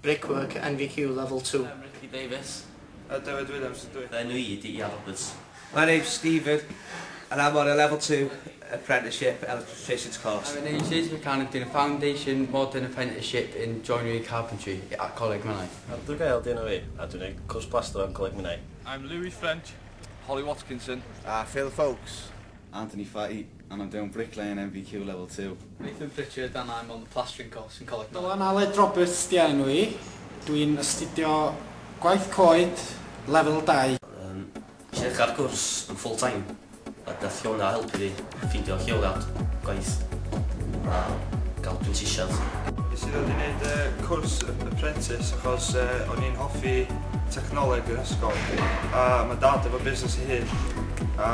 brickwork NVQ level 2. I'm Ricky Davis. David Williams. Roberts. My name's Stephen and I'm on a level 2 apprenticeship electrician's course. I'm an engineering mechanic doing a foundation modern apprenticeship in joinery carpentry at Coleg Menai. Dwi'n gael dyn o fi, a dwi'n gwneud cwrs plaster yn Coleg Menai. I'm Louis French, Holly Watkinson. Phil Folks. Anthony Fatty, and I'm doing bricklaying MVQ level 2. Nathan Pritchard and I'm on the plastering course in Coleg Menai. Dylan Aled Roberts di enw i. Dwi'n astudio gwaith coed lefel 2. Eisiau ddechrau'r cwrs yn full-time. A dath Fiona helpu fi ffindio lleoliad gwaith a gael Prentisiaethau. Nes i ddod i wneud cwrs apprentice achos o'n i'n hoffi technoleg yn ysgol. A mae dad efo busnes I hun. A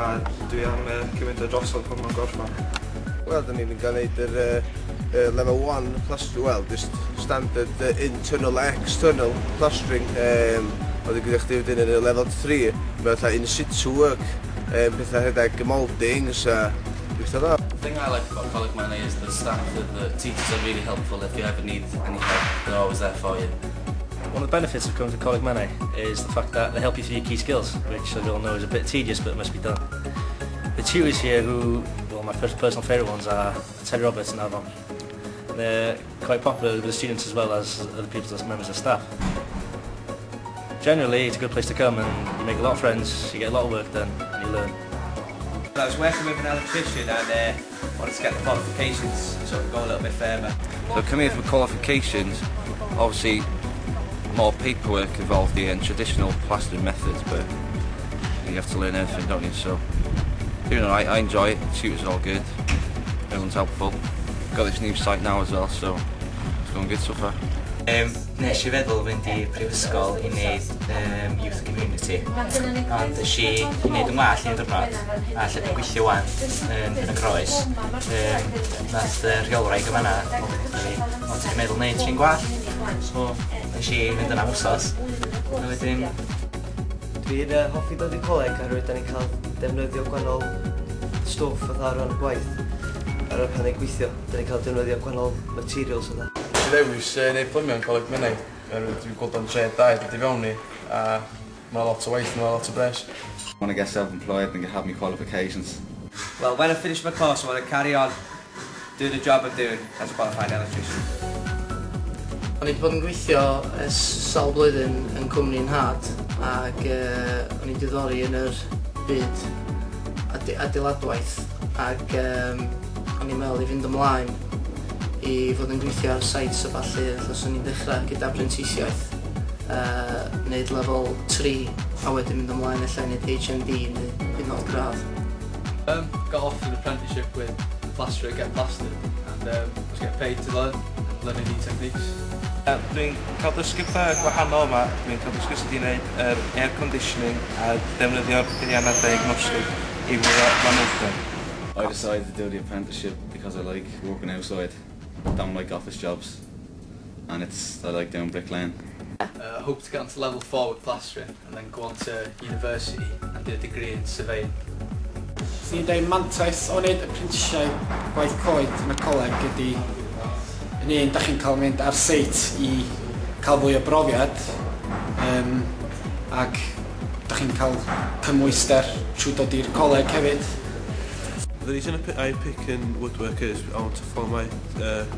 dwi am cymryd y drosodd pan mae'n gorffan. Wel, da ni'n gael wneud yr level 1 plastering, well, just standard internal a external plastering. Oedd yn gyda chdi wedyn yn y level 3, mae'n in situ work, bethau rhedeg mouldings a bethau da. The thing I like about Coleg Menai is the staff, the teachers are really helpful if you ever need any help, they're always there for you. One of the benefits of coming to Coleg Menai is the fact that they help you through your key skills, which we all know is a bit tedious but must be done. The tutors here who, well, my personal favourite ones are Terry Roberts and Avon. They're quite popular with the students as well as other people as members of staff. Generally, it's a good place to come and you make a lot of friends, you get a lot of work done and you learn. I was working with an electrician and wanted to get the qualifications so I could go a little bit further. So coming here for qualifications, obviously more paperwork involved here and traditional plastering methods, but you have to learn everything, don't you? So, you know, I enjoy it, the tutors are all good, everyone's helpful. Got this new site now as well, so it's going good so far. Nes I feddwl fynd I prifysgol I wneud youth community, ond ys I wneud yn well i'n ddiwrnod, a lle dwi'n gweithio wan yn y croes. Nath rheolwraig yma yna, ond dwi'n meddwl wneud tri'n gwell, so nes I fynd yna wsos. Dwi'n hoffi dod I coleg oherwydd da ni'n cael defnyddio gwahanol stwff fatha ar ran y gwaith. Ar y pan ni'n gweithio, da ni'n cael defnyddio gwahanol materials yna. Dwi ddewis wneud plymio yn Coleg Menai, dwi'n gweld o'n tred da I ddod I fewn ni, a mae lot o waith, mae lot o bres. I want to get self-employed and have my qualifications. Well, when I finish my course, I want to carry on doing the job I'm doing as a qualified electrician. O'n I wedi bod yn gweithio ers sawl blwyddyn yn cwmni'n nhad ac o'n I diddori yn yr byd adeiladwaith ac o'n i'n meddwl I fynd ymlaen I fod yn gweithio ar sites o falle os o'n i'n dechrau gyda Prentisiaethau, wneud lefel 3 a wedyn mynd ymlaen ella wneud HND neu hyd nod gradd. Got offered an apprenticeship with a plasterer, get plastered, and was getting paid to learn new techniques. Dwi'n cael dysgu pethau gwahanol yma, dwi'n cael dysgu sut I wneud air conditioning a defnyddio'r peiriannau diagnostic I fwy o manwydden. I decided to do the apprenticeship because I like working outside. I don't like office jobs, and I like doing bricklaying. I hope to get onto level 4 with plastering and then go on to university and do a degree in surveying. Swn i'n dweud mantais o wneud apprentisiau gwaith coed yn y coleg ydy yn un, da chi'n cael mynd ar seit I cael fwy o brofiad ac da chi'n cael cymwyster trwy dod i'r coleg hefyd. The reason I pick in woodwork is I want to follow my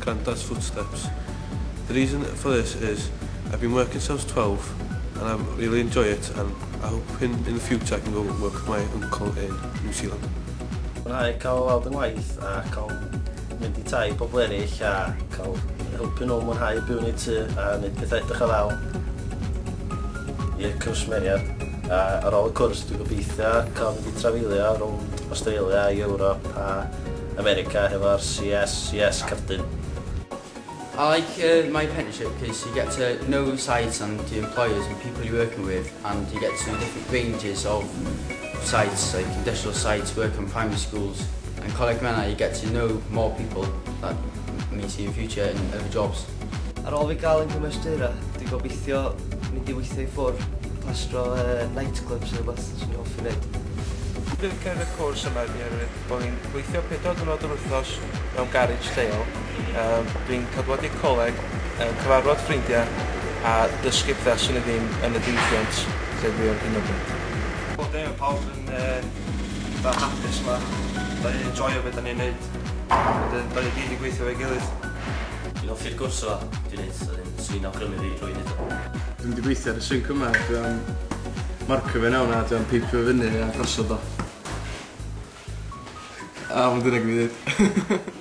granddad's footsteps. The reason for this is I've been working since I was 12 and I really enjoy it and I hope in the future I can go work with my uncle in New Zealand. Mwynhau cael weld yn waith a cael mynd I tai pobl eraill a cael helpu nhw mwynhau byw yn eu tŷ a wneud pethau edrych o ddaw i'r cwsmeriad. Ar ôl y cwrs dwi'n gobeithio cael mynd I trafeilio rownd Australia, Europe a America hefo'r CS cardyn. I like my apprenticeship because you get to know sites and the employers and people you're working with, and you get to know different ranges of sites, like industrial sites, work in primary schools. And Coleg Menai, you get to know more people that meet you in the future in other jobs. Ar ôl fi gael yn cymwystura, dwi'n gobeithio mynd I weithio I ffwrdd, plastro nightclubs neu rhywbeth sy'n i'n hoffi wneud. Dwi'n cael y cwrs yma oherwydd bod ni'n gweithio 4 diwrnod yr wythnos mewn garage lleol. Dwi'n cael dod i'r coleg, cyfarfod ffrindiau a dysgu pethau sy'n ddim yn y diwylliant lle dwi yn hyn o bryd. Bob dim mae pawb yn hapus yma. Da ni'n enjoyo beth da ni'n neud. Da ni gyd i gweithio fe'i gilydd. Dwi'n hoffi'r gwrs o dwi'n neud, so dwi'n awgrymu fi drwy'n neud o. Dwi'n wedi gweithio ar y sync yma, dwi'n marcio fe'n iawn a dwi'n peipio fyny a gosod o. A mae'n dyna gyd i ddweud.